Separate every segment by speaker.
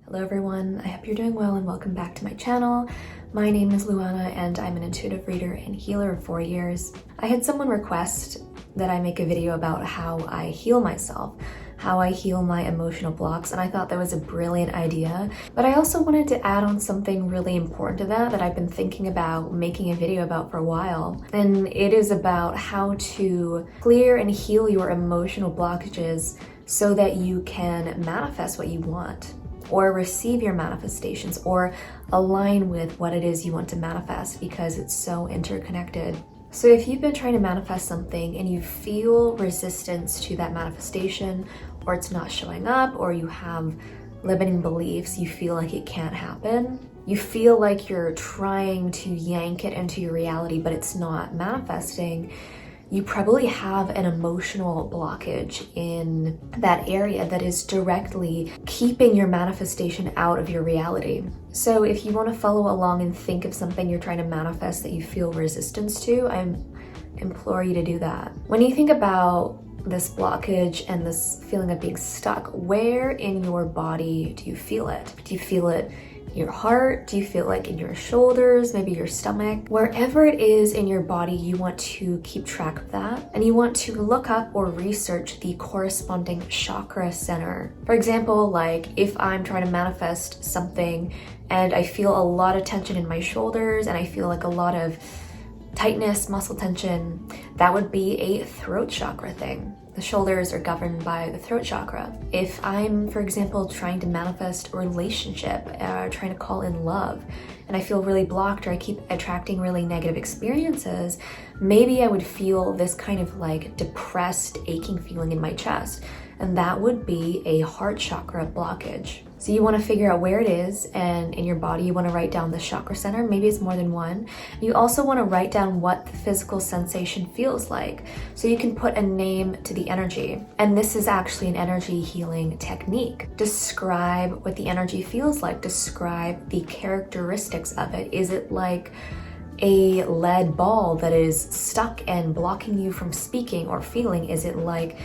Speaker 1: Hello everyone, I hope you're doing well and welcome back to my channel. My name is Luana and I'm an intuitive reader and healer of 4 years. I had someone request that I make a video about how I heal myself, how I heal my emotional blocks, and I thought that was a brilliant idea. But I also wanted to add on something really important to that I've been thinking about making a video about for a while. And it is about how to clear and heal your emotional blockages so that you can manifest what you want, or receive your manifestations, or align with what it is you want to manifest, because it's so interconnected. So if you've been trying to manifest something and you feel resistance to that manifestation, or it's not showing up, or you have limiting beliefs, you feel like it can't happen, you feel like you're trying to yank it into your reality but it's not manifesting, you probably have an emotional blockage in that area that is directly keeping your manifestation out of your reality. So if you want to follow along and think of something you're trying to manifest that you feel resistance to, I implore you to do that. When you think about this blockage and this feeling of being stuck, where in your body do you feel it? Do you feel it in your heart? Do you feel like in your shoulders, maybe your stomach? Wherever it is in your body, you want to keep track of that, and you want to look up or research the corresponding chakra center. For example, like if I'm trying to manifest something and I feel a lot of tension in my shoulders and I feel like a lot of tightness, muscle tension, that would be a throat chakra thing. The shoulders are governed by the throat chakra. If I'm, for example, trying to manifest a relationship, trying to call in love, and I feel really blocked, or I keep attracting really negative experiences, maybe I would feel this kind of like depressed, aching feeling in my chest. And that would be a heart chakra blockage. So you want to figure out where it is, and in your body you want to write down the chakra center. Maybe it's more than one. You also want to write down what the physical sensation feels like, so you can put a name to the energy. And this is actually an energy healing technique. Describe what the energy feels like. Describe the characteristics of it. Is it like a lead ball that is stuck and blocking you from speaking or feeling? Is it like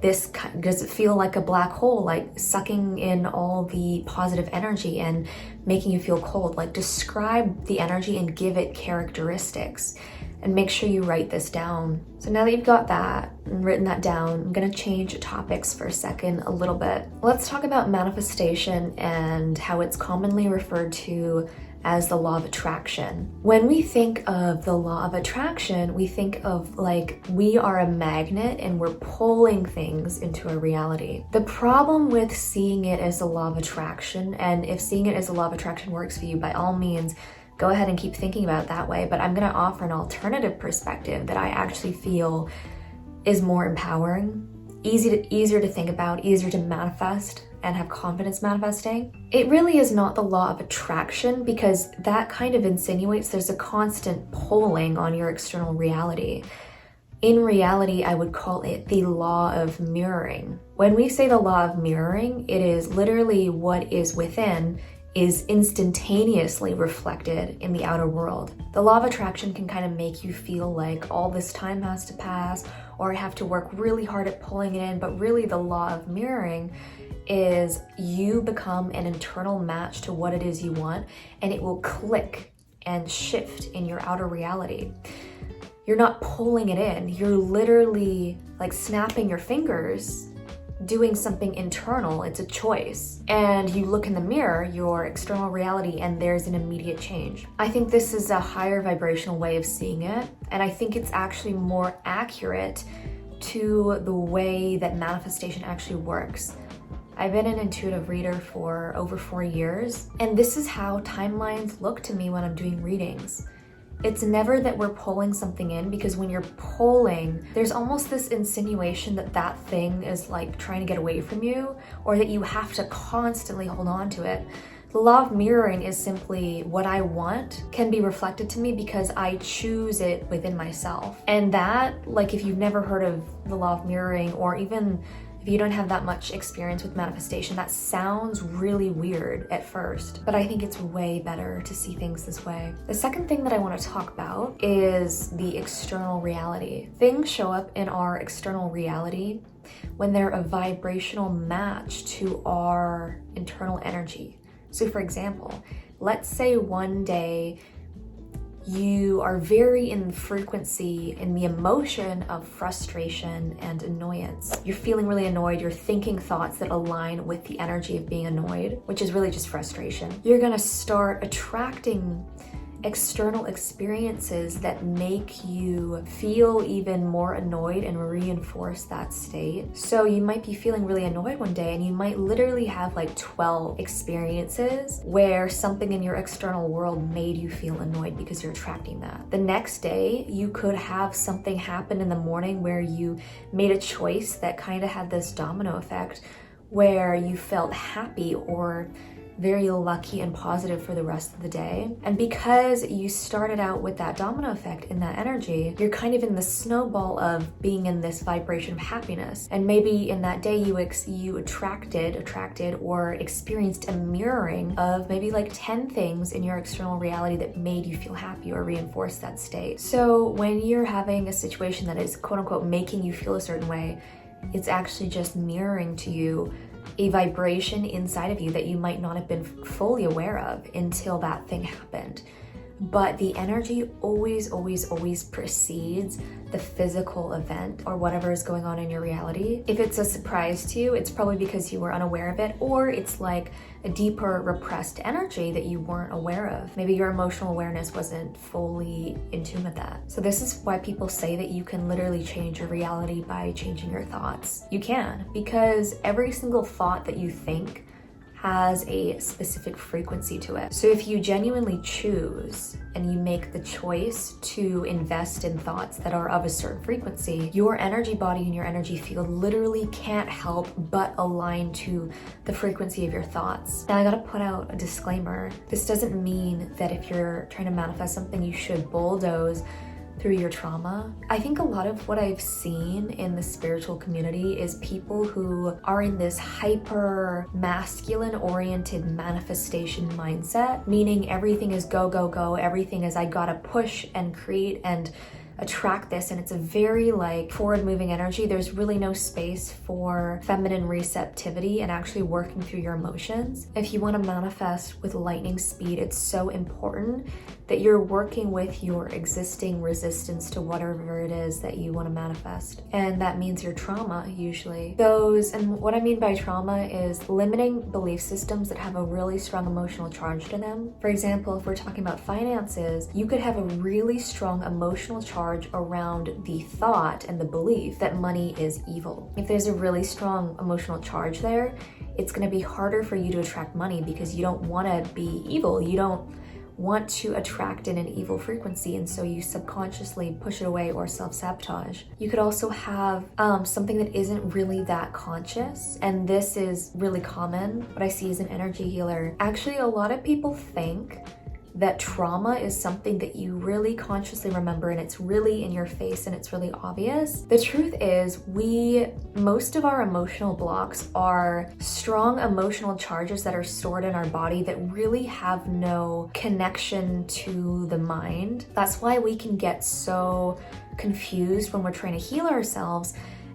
Speaker 1: this? Does it feel like a black hole, like sucking in all the positive energy and making you feel cold? Like, describe the energy and give it characteristics, and make sure you write this down. So now that you've got that and written that down, I'm gonna change topics for a second a little bit. Let's talk about manifestation and how it's commonly referred to as the law of attraction. When we think of the law of attraction, we think of like we are a magnet and we're pulling things into a reality. The problem with seeing it as the law of attraction, and if seeing it as the law of attraction works for you, by all means, go ahead and keep thinking about it that way, but I'm gonna offer an alternative perspective that I actually feel is more empowering, easier to think about, easier to manifest, and have confidence manifesting. It really is not the law of attraction, because that kind of insinuates there's a constant pulling on your external reality. In reality, I would call it the law of mirroring. When we say the law of mirroring, it is literally what is within is instantaneously reflected in the outer world. The law of attraction can kind of make you feel like all this time has to pass, or I have to work really hard at pulling it in, but really the law of mirroring is you become an internal match to what it is you want, and it will click and shift in your outer reality. You're not pulling it in, you're literally like snapping your fingers, doing something internal. It's a choice. And you look in the mirror, your external reality, and there's an immediate change. I think this is a higher vibrational way of seeing it, and I think it's actually more accurate to the way that manifestation actually works. I've been an intuitive reader for over 4 years, and this is how timelines look to me when I'm doing readings. It's never that we're pulling something in, because when you're pulling, there's almost this insinuation that that thing is like trying to get away from you, or that you have to constantly hold on to it. The law of mirroring is simply what I want can be reflected to me because I choose it within myself. And that, like, if you've never heard of the law of mirroring, or even if you don't have that much experience with manifestation, that sounds really weird at first, but I think it's way better to see things this way. The second thing that I want to talk about is the external reality. Things show up in our external reality when they're a vibrational match to our internal energy. So for example, let's say one day you are very in frequency in the emotion of frustration and annoyance. You're feeling really annoyed, you're thinking thoughts that align with the energy of being annoyed, which is really just frustration. You're gonna start attracting external experiences that make you feel even more annoyed and reinforce that state. So you might be feeling really annoyed one day and you might literally have like 12 experiences where something in your external world made you feel annoyed because you're attracting that. The next day, you could have something happen in the morning where you made a choice that kind of had this domino effect where you felt happy or very lucky and positive for the rest of the day. And because you started out with that domino effect in that energy, you're kind of in the snowball of being in this vibration of happiness. And maybe in that day you attracted or experienced a mirroring of maybe like 10 things in your external reality that made you feel happy or reinforce that state. So when you're having a situation that is quote unquote making you feel a certain way, it's actually just mirroring to you a vibration inside of you that you might not have been fully aware of until that thing happened. But the energy always precedes the physical event or whatever is going on in your reality. If it's a surprise to you, it's probably because you were unaware of it, or it's like a deeper repressed energy that you weren't aware of. Maybe your emotional awareness wasn't fully in tune with that. So this is why people say that you can literally change your reality by changing your thoughts. You can, because every single thought that you think has a specific frequency to it. So if you genuinely choose and you make the choice to invest in thoughts that are of a certain frequency, your energy body and your energy field literally can't help but align to the frequency of your thoughts. Now I gotta put out a disclaimer. This doesn't mean that if you're trying to manifest something, you should bulldoze through your trauma. I think a lot of what I've seen in the spiritual community is people who are in this hyper masculine oriented manifestation mindset, meaning everything is go, go, go. Everything is I gotta push and create and attract this, and it's a very like forward moving energy. There's really no space for feminine receptivity and actually working through your emotions. If you want to manifest with lightning speed, it's so important that you're working with your existing resistance to whatever it is that you want to manifest. And that means your trauma usually. And what I mean by trauma is limiting belief systems that have a really strong emotional charge to them. For example, if we're talking about finances, you could have a really strong emotional charge around the thought and the belief that money is evil. If there's a really strong emotional charge there, it's going to be harder for you to attract money because you don't want to be evil. You don't want to attract in an evil frequency, and so you subconsciously push it away or self-sabotage. You could also have something that isn't really that conscious, and this is really common. What I see as an energy healer, actually a lot of people think that trauma is something that you really consciously remember and it's really in your face and it's really obvious. The truth is most of our emotional blocks are strong emotional charges that are stored in our body that really have no connection to the mind. That's why we can get so confused when we're trying to heal ourselves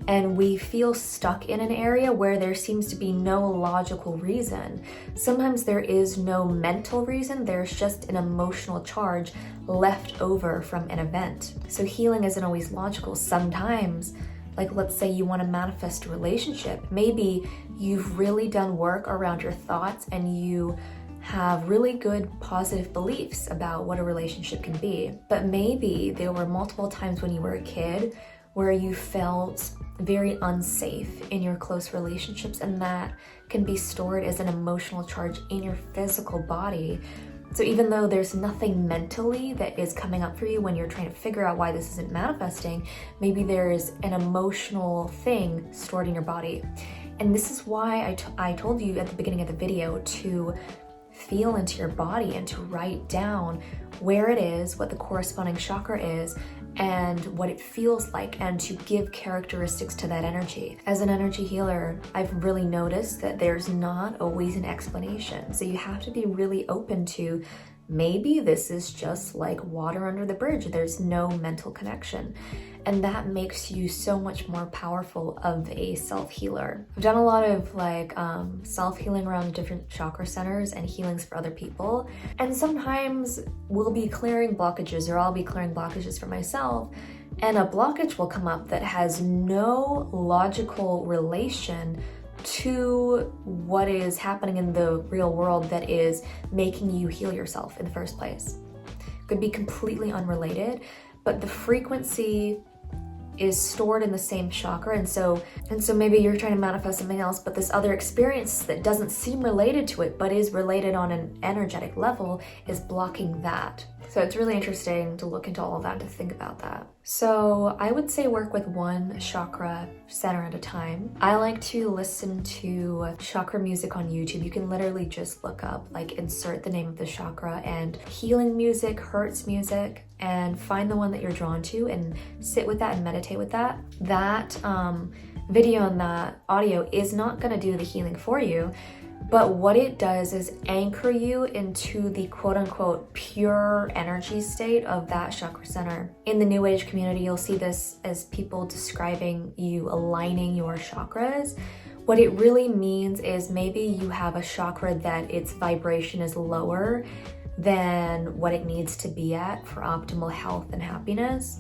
Speaker 1: and we feel stuck in an area where there seems to be no logical reason. Sometimes there is no mental reason, there's just an emotional charge left over from an event. So healing isn't always logical. Sometimes, like let's say you want to manifest a relationship, maybe you've really done work around your thoughts and you have really good positive beliefs about what a relationship can be. But maybe there were multiple times when you were a kid where you felt very unsafe in your close relationships, and that can be stored as an emotional charge in your physical body. So even though there's nothing mentally that is coming up for you when you're trying to figure out why this isn't manifesting, maybe there's an emotional thing stored in your body. And this is why I told you at the beginning of the video to feel into your body and to write down where it is, what the corresponding chakra is, and what it feels like, and to give characteristics to that energy. As an energy healer, I've really noticed that there's not always an explanation. So you have to be really open to maybe this is just like water under the bridge. There's no mental connection. And that makes you so much more powerful of a self-healer. I've done a lot of self-healing around different chakra centers and healings for other people. And sometimes we'll be clearing blockages, or I'll be clearing blockages for myself, and a blockage will come up that has no logical relation to what is happening in the real world that is making you heal yourself in the first place. Could be completely unrelated, but the frequency is stored in the same chakra, and so maybe you're trying to manifest something else, but this other experience that doesn't seem related to it but is related on an energetic level is blocking that. So it's really interesting to look into all of that and to think about that. So I would say work with one chakra center at a time. I like to listen to chakra music on YouTube. You can literally just look up, like, insert the name of the chakra and healing music, hertz music, and find the one that you're drawn to and sit with that and meditate with that. That video and that audio is not going to do the healing for you, but what it does is anchor you into the quote-unquote pure energy state of that chakra center. In the New Age community, you'll see this as people describing you aligning your chakras. What it really means is maybe you have a chakra that its vibration is lower than what it needs to be at for optimal health and happiness.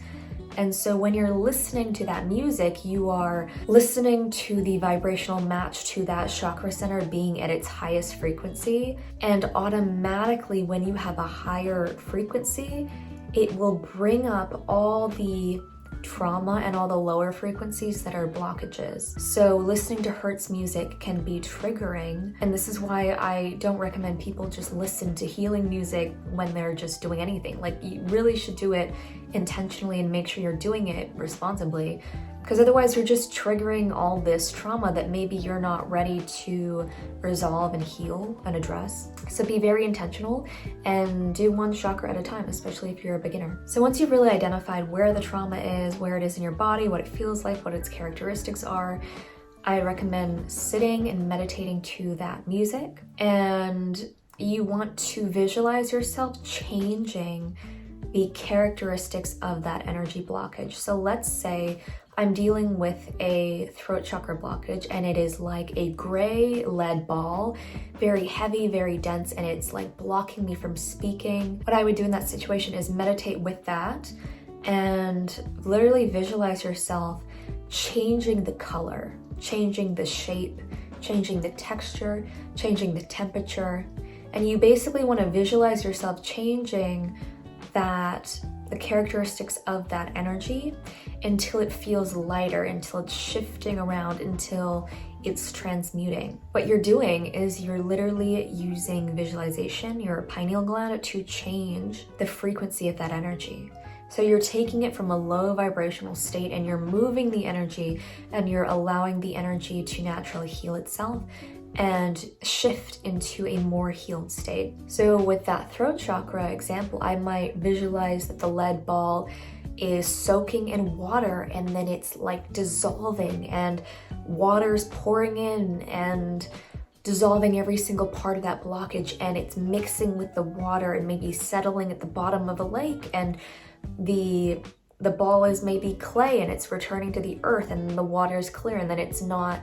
Speaker 1: And so when you're listening to that music, you are listening to the vibrational match to that chakra center being at its highest frequency. And automatically, when you have a higher frequency, it will bring up all the trauma and all the lower frequencies that are blockages. So listening to hertz music can be triggering, and this is why I don't recommend people just listen to healing music when they're just doing anything. Like, you really should do it intentionally and make sure you're doing it responsibly, because otherwise you're just triggering all this trauma that maybe you're not ready to resolve and heal and address. So be very intentional and do one chakra at a time, especially if you're a beginner. So once you've really identified where the trauma is, where it is in your body, what it feels like, what its characteristics are, I recommend sitting and meditating to that music. And you want to visualize yourself changing the characteristics of that energy blockage. So let's say I'm dealing with a throat chakra blockage, and it is like a gray lead ball, very heavy, very dense, and it's like blocking me from speaking. What I would do in that situation is meditate with that and literally visualize yourself changing the color, changing the shape, changing the texture, changing the temperature. And you basically want to visualize yourself changing the characteristics of that energy until it feels lighter, until it's shifting around, until it's transmuting. What you're doing is you're literally using visualization, your pineal gland, to change the frequency of that energy. So you're taking it from a low vibrational state and you're moving the energy, and you're allowing the energy to naturally heal itself and shift into a more healed state. So with that throat chakra example, I might visualize that the lead ball is soaking in water, and then it's like dissolving, and water's pouring in and dissolving every single part of that blockage, and it's mixing with the water and maybe settling at the bottom of a lake, and the ball is maybe clay and it's returning to the earth, and the water is clear, and then it's not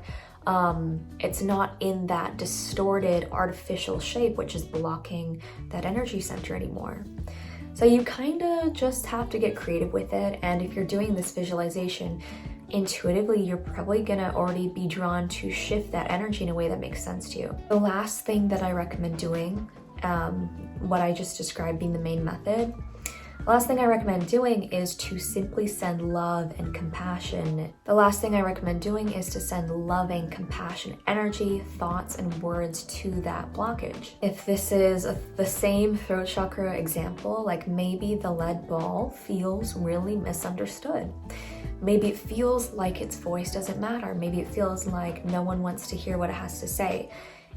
Speaker 1: in that distorted artificial shape which is blocking that energy center anymore. So you kind of just have to get creative with it, and if you're doing this visualization intuitively, you're probably gonna already be drawn to shift that energy in a way that makes sense to you. The last thing that I recommend doing, what I just described being the main method, the last thing I recommend doing is to simply send love and compassion. The last thing I recommend doing is to send loving, compassionate energy, thoughts, and words to that blockage. If this is the same throat chakra example, like maybe the lead ball feels really misunderstood. Maybe it feels like its voice doesn't matter. Maybe it feels like no one wants to hear what it has to say.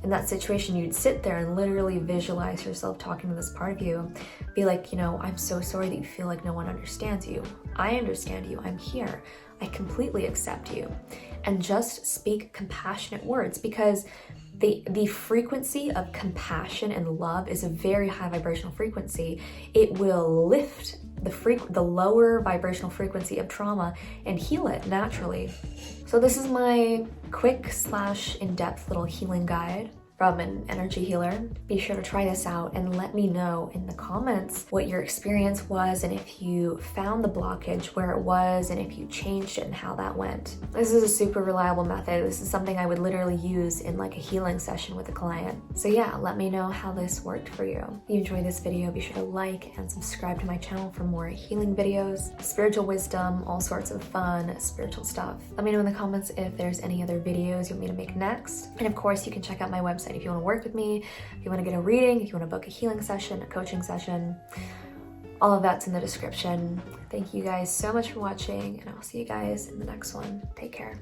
Speaker 1: In that situation, you'd sit there and literally visualize yourself talking to this part of you. Be like, I'm so sorry that you feel like no one understands you. I understand you. I'm here. I completely accept you. And just speak compassionate words, because the frequency of compassion and love is a very high vibrational frequency. It will lift the lower vibrational frequency of trauma and heal it naturally. So this is my quick / in-depth little healing guide from an energy healer. Be sure to try this out and let me know in the comments what your experience was, and if you found the blockage, where it was, and if you changed it and how that went. This is a super reliable method. This is something I would literally use in like a healing session with a client. So yeah, let me know how this worked for you. If you enjoyed this video, be sure to like and subscribe to my channel for more healing videos, spiritual wisdom, all sorts of fun spiritual stuff. Let me know in the comments if there's any other videos you want me to make next. And of course, you can check out my website if you want to work with me, if you want to get a reading, if you want to book a healing session, a coaching session. All of that's in the description. Thank you guys so much for watching, and I'll see you guys in the next one. Take care.